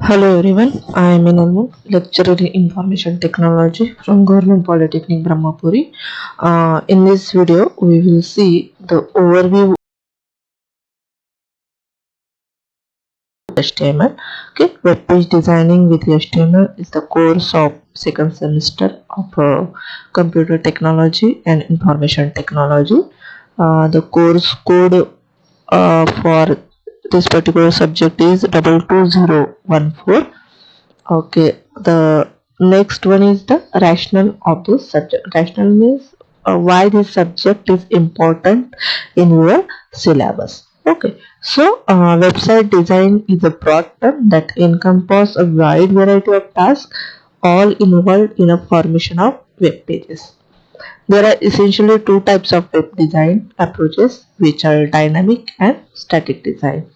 Hello everyone, I am Inalmu, lecturer in Information Technology from Government Polytechnic Brahmapuri. In this video, we will see the overview of HTML. Okay, web page designing with HTML is the course of second semester of Computer Technology and Information Technology. The course code for this particular subject is 22014. Okay, the next one is the rationale of this subject. Rationale means why this subject is important in your syllabus. Okay, so website design is a broad term that encompasses a wide variety of tasks all involved in a formation of web pages. There are essentially two types of web design approaches, which are dynamic and static design.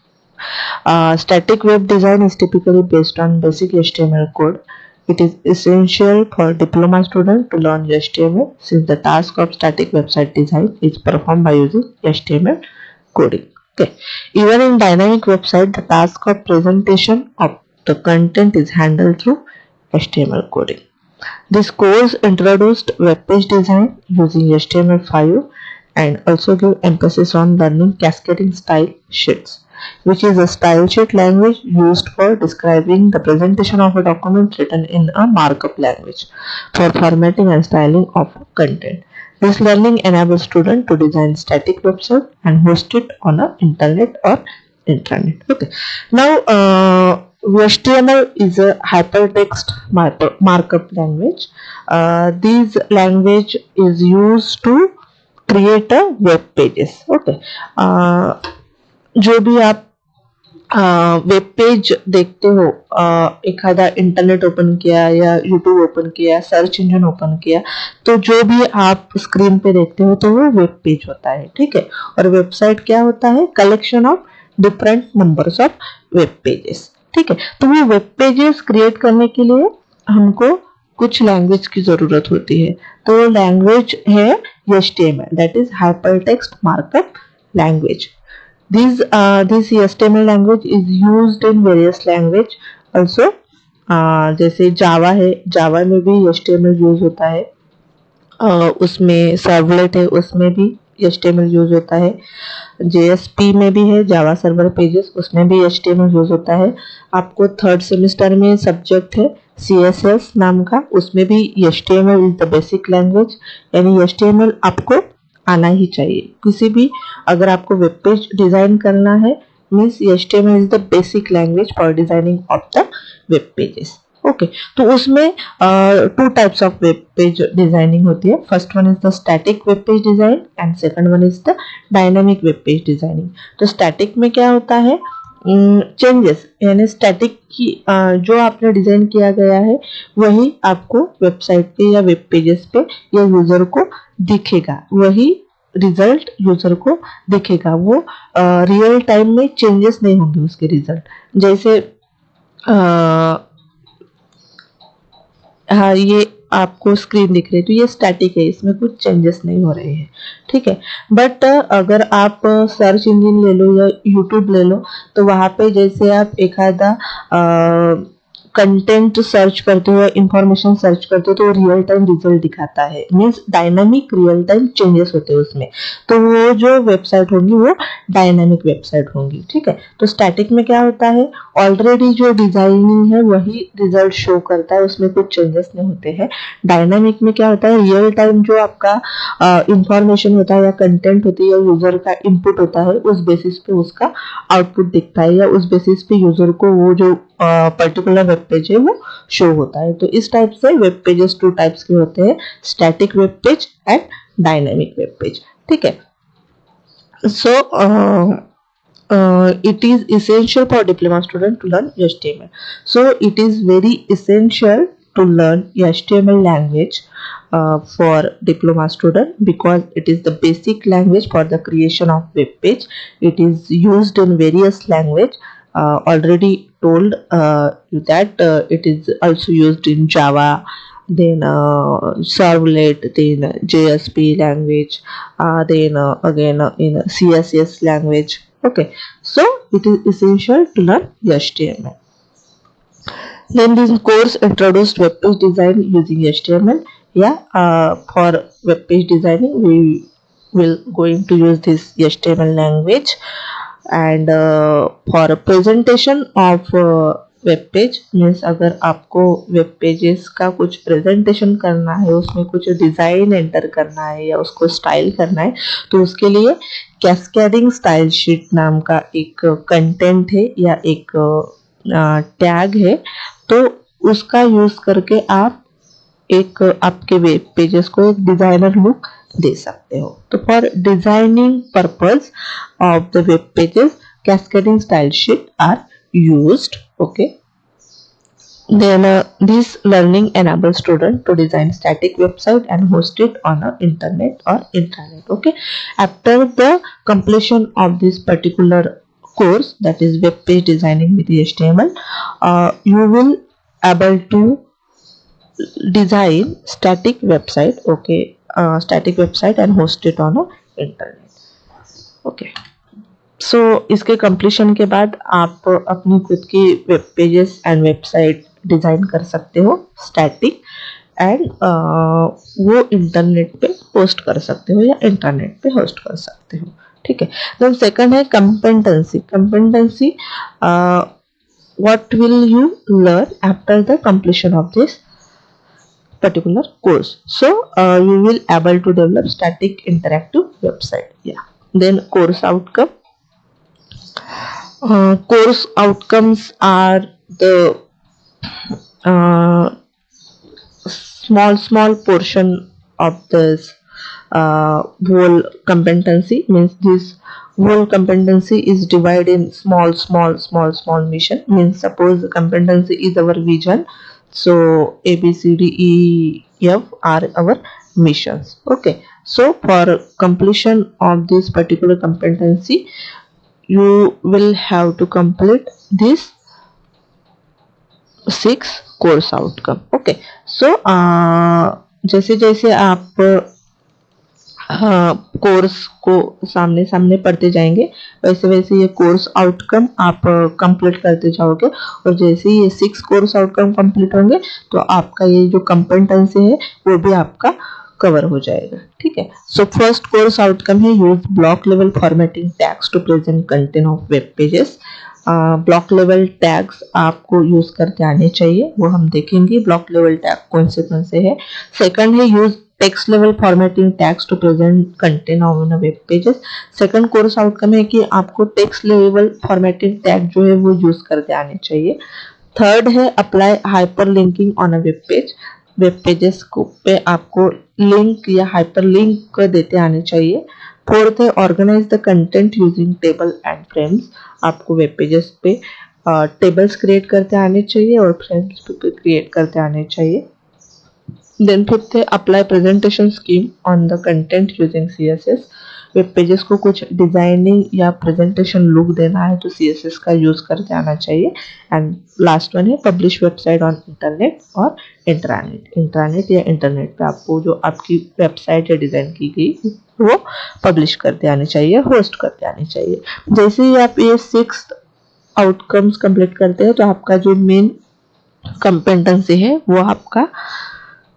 Static web design is typically based on basic HTML code. It is essential for diploma students to learn HTML since the task of static website design is performed by using HTML coding. Okay. Even in dynamic website, the task of presentation of the content is handled through HTML coding. This course introduced web page design using HTML5 and also gave emphasis on learning cascading style sheets, which is a style sheet language used for describing the presentation of a document written in a markup language for formatting and styling of content. This learning enables students to design static website and host it on the internet or intranet. Okay. Now, HTML is a hypertext markup language. This language is used to create a web pages. Okay. जो भी आप web page देखते हो, एखादा internet open किया या YouTube open किया, search engine open किया, तो जो भी आप स्क्रीन पे देखते हो तो वो वेब पेज होता है. ठीक है. और वेबसाइट क्या होता है? Collection of different numbers of web pages. ठीक है. तो वो वेब पेजेस क्रिएट करने के लिए हमको कुछ लैंग्वेज की जरूरत होती है. तो लैंग्वेज है HTML, that is hypertext markup language. This HTML language is used in various language also. जैसे जावा है, जावा में भी HTML यूज होता है. उसमें सर्वलेट है, उसमें भी HTML यूज होता है. JSP में भी है, जावा सर्वर पेजेस, उसमें भी HTML यूज होता है. आपको थर्ड सेमेस्टर में सब्जेक्ट है CSS नाम का, उसमें भी HTML is the basic language. यानी HTML आपको आना ही चाहिए. किसी भी अगर आपको वेब पेज डिजाइन करना है means HTML is the basic language for designing of the web pages. Okay. तो उसमें two types of web page designing होती है. First one is the static web page design and second one is the dynamic web page designing. तो static में क्या होता है? Changes, यानी स्टैटिक की जो आपने डिजाइन किया गया है वही आपको वेबसाइट पे या वेब पेजेस पे या यूजर को दिखेगा, वही रिजल्ट यूजर को दिखेगा. वो रियल टाइम में चेंजेस नहीं होंगे उसके रिजल्ट. जैसे हाँ, ये आपको स्क्रीन दिख रही है तो ये स्टैटिक है, इसमें कुछ चेंजेस नहीं हो रहे हैं. ठीक है. बट अगर आप सर्च इंजन ले लो या यूट्यूब ले लो तो वहां पे जैसे आप एखादा कंटेंट सर्च करते हो या इंफॉर्मेशन सर्च करते हो तो रियल टाइम रिजल्ट दिखाता है. Means dynamic real time changes होते हैं उसमें. तो वो जो वेबसाइट होगी वो डायनामिक वेबसाइट होगी. ठीक है. तो स्टैटिक में क्या होता है? ऑलरेडी जो डिजाइनिंग है वही रिजल्ट शो करता है, उसमें कुछ चेंजेस नहीं होते हैं. डायनामिक में क्या होता है? रियल टाइम जो आपका इंफॉर्मेशन होता है या कंटेंट होती है या यूजर का इनपुट होता है उस बेसिस पे उसका आउटपुट दिखता है या उस बेसिस पे यूजर को वो जो पर्टिकुलर वेब पेज है वो शो होता है. तो इस टाइप से वेब पेजेस टू टाइप्स के होते हैं, static web page and dynamic web page. ठीक है. सो it is essential for diploma student to learn HTML. So it is very essential to learn HTML language for diploma student because it is the basic language for the creation of web page. It is used in various language. Already told you that it is also used in Java, then servlet, then JSP language, then again in CSS language. Okay, so it is essential to learn HTML. Then this course introduced web page design using HTML. Yeah, for web page designing we will going to use this HTML language. And for a presentation of web page means अगर आपको web pages का कुछ presentation करना है, उसमें कुछ design enter करना है या उसको स्टाइल करना है, तो उसके लिए कैस्केडिंग स्टाइल शीट नाम का एक कंटेंट है या एक टैग है, तो उसका यूज करके आप एक आपके वेब पेजेस को एक डिजाइनर लुक दे सकते हो. तो for designing purpose of the web pages cascading style sheet are used. Okay, then this learning enables student to design static website and host it on a internet or intranet. Okay, after the completion of this particular course, that is web page designing with HTML, you will able to design static website. Okay, static website and host it on a internet. Okay, सो इसके completion के बाद आप अपनी खुद की web pages and website design कर सकते हो स्टैटिक, एंड वो इंटरनेट पे होस्ट कर सकते हो या इंटरनेट पे होस्ट कर सकते हो. ठीक है. देन सेकंड है competency. Competency, what will you learn after the completion of this particular course. So you will able to develop static interactive website. Yeah. Then course outcome. Course outcomes are the small portion of this whole competency. Means this whole competency is divided in small mission. Means suppose the competency is our vision, so A B C D E F are our missions. Okay, so for completion of this particular competency you will have to complete this 6 course outcome. Okay, so जैसे जैसे आप course को सामने सामने पढ़ते जाएंगे वैसे वैसे ये कोर्स आउटकम आप कंप्लीट करते जाओगे, और जैसे ही ये 6 कोर्स आउटकम कंप्लीट होंगे तो आपका ये जो कंपेटेंसी है वो भी आपका कवर हो जाएगा. ठीक है. सो फर्स्ट कोर्स आउटकम है use block level formatting tags to present content of web pages. Block level tags आपको यूज करके आने चाहिए, वो हम देखेंगे ब्लॉक लेवल टैग कौन से है. सेकंड है use text level formatting tags to present content on web pages. Second course outcome है कि आपको टेक्स्ट लेवल फॉर्मेटिंग टैग जो है वो यूज करके आने चाहिए. थर्ड है apply hyper linking on a web page. Web pages को पे आपको लिंक या हाइपर लिंक देते आने चाहिए. फोर्थ है organise the content using table and frames. आपको वेब पेजेस पे टेबल्स क्रिएट करते आने चाहिए और फ्रेम्स पे क्रिएट करते आने चाहिए. देन फिफ्थ है apply presentation scheme on the content using CSS. Web pages को कुछ डिजाइनिंग या प्रेजेंटेशन लुक देना है तो CSS का यूज करके आना चाहिए. एंड लास्ट वन है पब्लिश वेबसाइट ऑन इंटरनेट और इंट्रानेट. इंट्रानेट या इंटरनेट पे आपको जो आपकी वेबसाइट या डिजाइन की गई वो पब्लिश करते आने चाहिए, होस्ट करते आने चाहिए. जैसे ही आप ये 6 आउटकम्स कंप्लीट करते हैं तो आपका जो मेन कंपेटेंसी है वो आपका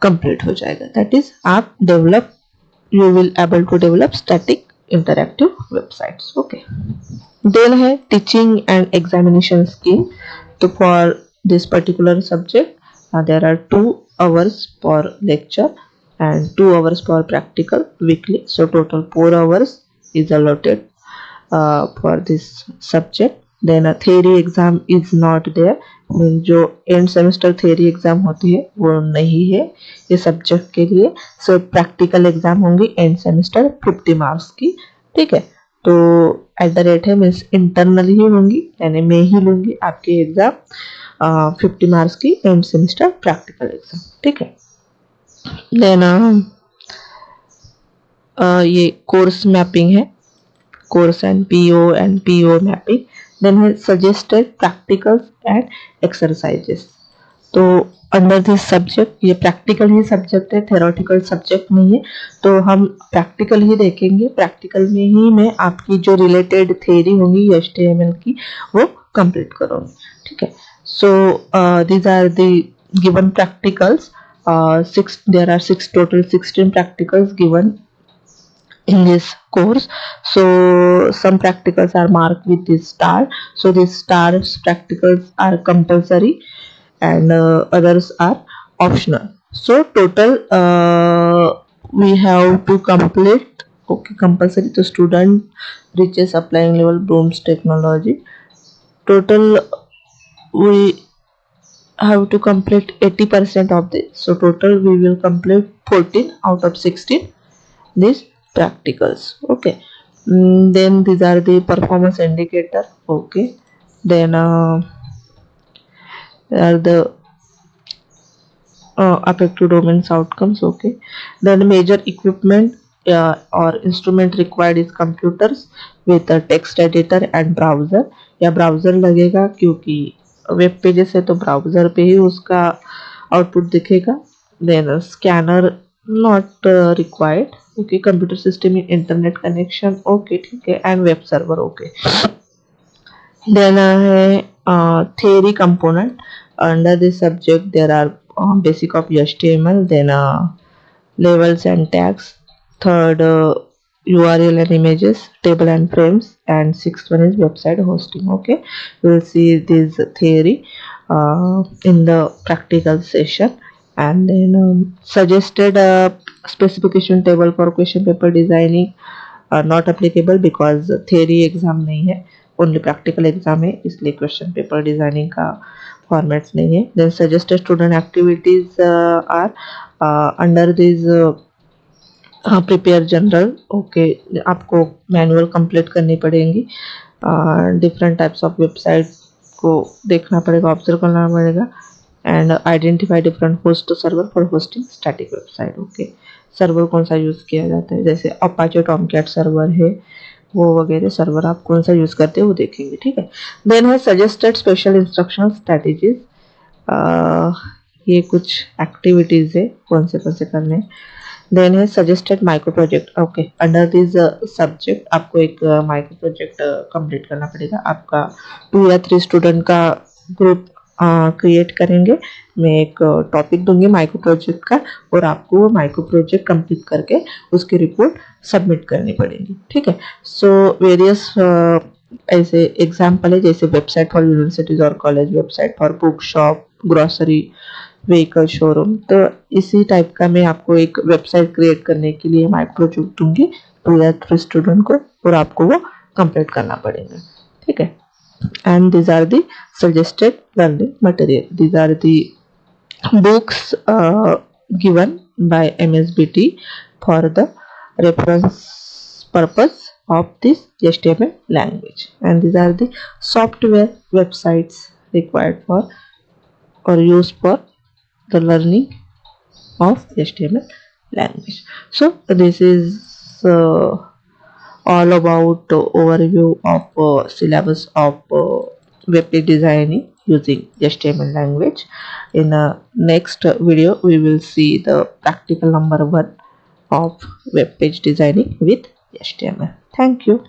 कंप्लीट हो जाएगा. दैट इज आप develop you will able to develop static interactive websites. Okay, then है teaching and examination scheme. तो for this particular subject there are 2 hours per lecture and 2 hours per practical weekly, so total 4 hours is allotted for this subject. Then a theory exam is not there. जो end semester theory exam होती है वो नहीं है ये subject के लिए. सो practical exam होंगी एंड सेमेस्टर 50 मार्क्स की. ठीक है. तो एट द रेट है मीन्स इंटरनल ही होंगी, यानी मैं ही लूंगी आपके एग्जाम 50 मार्क्स की एंड सेमेस्टर प्रैक्टिकल एग्जाम. ठीक है. देन ये कोर्स मैपिंग है, course and PO mapping. Then है suggested practicals and exercises. तो अंडर दिस सब्जेक्ट ये प्रैक्टिकल ही सब्जेक्ट है, थेरोटिकल सब्जेक्ट नहीं है, तो हम प्रैक्टिकल ही देखेंगे. प्रैक्टिकल में ही मैं आपकी जो रिलेटेड थ्योरी होंगी HTML की वो कंप्लीट करूँगी. ठीक है. So these are the given practicals. There are total 16 practicals given in this course. So some practicals are marked with this star, so these stars practicals are compulsory and others are optional. So total we have to complete, okay, compulsory the student reaches applying level Bloom's technology. Total we have to complete 80% of this, so total we will complete 14 out of 16 these practicals. Okay. Then these are the performance indicator. Okay. Then are the affective domains outcomes. Okay. Then major equipment or instrument required is computers with a text editor and browser. या browser लगेगा क्योंकि web pages है तो browser पे ही उसका output दिखेगा. Then scanner not required. Okay. Computer system in internet connection. Okay ठीक है. And web server. Okay. Then है theory component. Under this subject there are basic of HTML, then labels and tags, third URL and images, table and frames, and sixth one is website hosting. Okay, we will see this theory in the practical session. And then suggested specification table for question paper designing not applicable because theory exam नहीं है, only practical exam है, इसलिए question paper designing का formats नहीं है. Then suggested student activities are under this prepare journal. Okay. आपको manual complete करनी पड़ेगी. डिफरेंट टाइप्स ऑफ वेबसाइट को देखना पड़ेगा, ऑब्जर्व करना पड़ेगा. And identify different host server for hosting static website. Okay. Server कौन सा यूज़ किया जाता है, जैसे अपाचे टॉमकैट सर्वर है, वो वगैरह सर्वर आप कौन सा यूज़ करते हैं वो देखेंगे. ठीक है. देन है सजेस्टेड स्पेशल इंस्ट्रक्शनल स्ट्रैटेजीज. ये कुछ एक्टिविटीज़ है कौन से करने. देन है suggested micro project. Okay. Under this subject आपको एक माइक्रो प्रोजेक्ट कंप्लीट करना पड़ेगा. आपका 2 या 3 स्टूडेंट का ग्रुप क्रिएट करेंगे. मैं एक टॉपिक दूंगी माइक्रो प्रोजेक्ट का और आपको वो माइक्रो प्रोजेक्ट कंप्लीट करके उसकी रिपोर्ट सबमिट करनी पड़ेगी. ठीक है. सो वेरियस ऐसे एग्जाम्पल है, जैसे वेबसाइट फॉर यूनिवर्सिटीज और college, website for book shop, grocery, vehicle showroom. तो इसी टाइप का मैं आपको एक वेबसाइट क्रिएट करने के लिए माइक्रो प्रोजेक्ट दूंगी 2 या 3 स्टूडेंट को और आपको वो कंप्लीट करना पड़ेगा. ठीक है. And these are the suggested learning material. These are the books given by MSBT for the reference purpose of this HTML language. And these are the software websites required for or used for the learning of HTML language. So this is all about overview of syllabus of web page designing using HTML language. In next video we will see the practical number 1 of web page designing with HTML. Thank you.